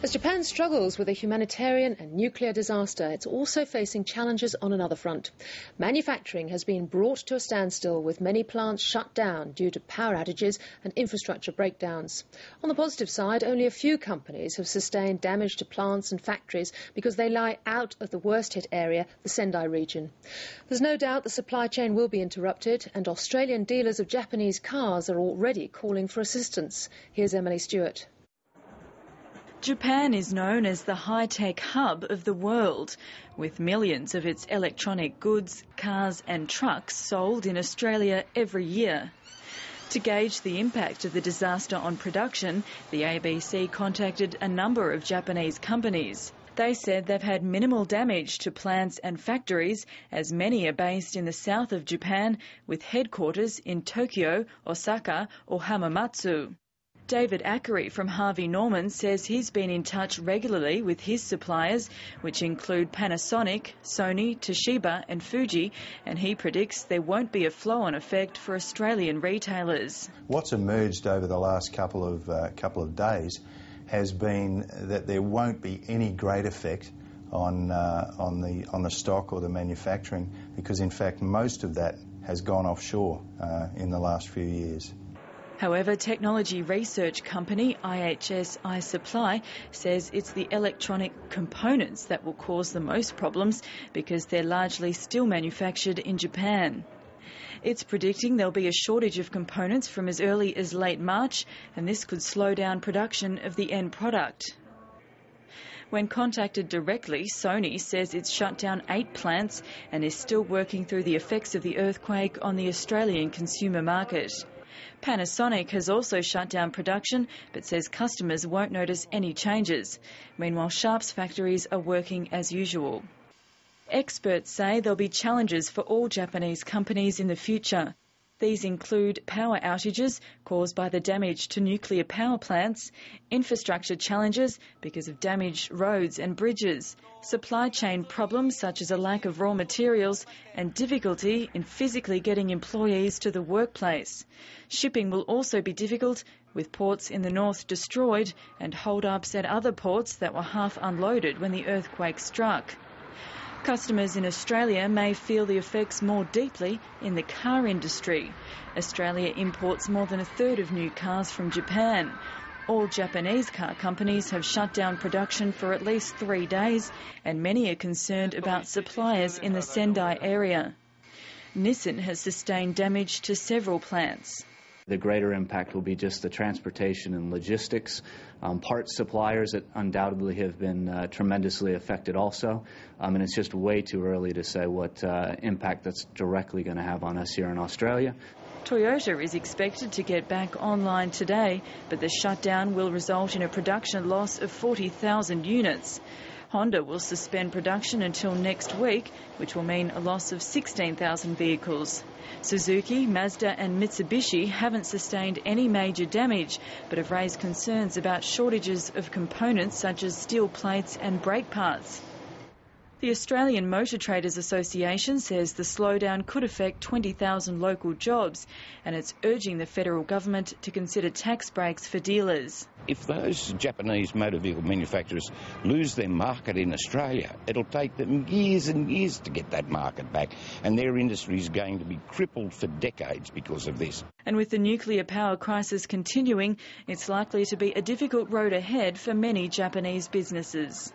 As Japan struggles with a humanitarian and nuclear disaster, it's also facing challenges on another front. Manufacturing has been brought to a standstill, with many plants shut down due to power outages and infrastructure breakdowns. On the positive side, only a few companies have sustained damage to plants and factories because they lie out of the worst-hit area, the Sendai region. There's no doubt the supply chain will be interrupted, and Australian dealers of Japanese cars are already calling for assistance. Here's Emily Stewart. Japan is known as the high-tech hub of the world, with millions of its electronic goods, cars and trucks sold in Australia every year. To gauge the impact of the disaster on production, the ABC contacted a number of Japanese companies. They said they've had minimal damage to plants and factories, as many are based in the south of Japan, with headquarters in Tokyo, Osaka or Hamamatsu. David Ackery from Harvey Norman says he's been in touch regularly with his suppliers, which include Panasonic, Sony, Toshiba and Fuji, and he predicts there won't be a flow-on effect for Australian retailers. What's emerged over the last couple of days has been that there won't be any great effect on the stock or the manufacturing, because in fact most of that has gone offshore in the last few years. However, technology research company IHS iSupply says it's the electronic components that will cause the most problems because they're largely still manufactured in Japan. It's predicting there'll be a shortage of components from as early as late March, and this could slow down production of the end product. When contacted directly, Sony says it's shut down 8 plants and is still working through the effects of the earthquake on the Australian consumer market. Panasonic has also shut down production but says customers won't notice any changes. Meanwhile, Sharp's factories are working as usual. Experts say there'll be challenges for all Japanese companies in the future. These include power outages caused by the damage to nuclear power plants, infrastructure challenges because of damaged roads and bridges, supply chain problems such as a lack of raw materials, and difficulty in physically getting employees to the workplace. Shipping will also be difficult, with ports in the north destroyed and hold-ups at other ports that were half unloaded when the earthquake struck. Customers in Australia may feel the effects more deeply in the car industry. Australia imports more than a third of new cars from Japan. All Japanese car companies have shut down production for at least 3 days, and many are concerned about suppliers in the Sendai area. Nissan has sustained damage to several plants. The greater impact will be just the transportation and logistics. Parts suppliers that undoubtedly have been tremendously affected also, and it's just way too early to say what impact that's directly going to have on us here in Australia. Toyota is expected to get back online today, but the shutdown will result in a production loss of 40,000 units. Honda will suspend production until next week, which will mean a loss of 16,000 vehicles. Suzuki, Mazda and Mitsubishi haven't sustained any major damage, but have raised concerns about shortages of components such as steel plates and brake parts. The Australian Motor Traders Association says the slowdown could affect 20,000 local jobs, and it's urging the federal government to consider tax breaks for dealers. If those Japanese motor vehicle manufacturers lose their market in Australia, it'll take them years and years to get that market back, and their industry is going to be crippled for decades because of this. And with the nuclear power crisis continuing, it's likely to be a difficult road ahead for many Japanese businesses.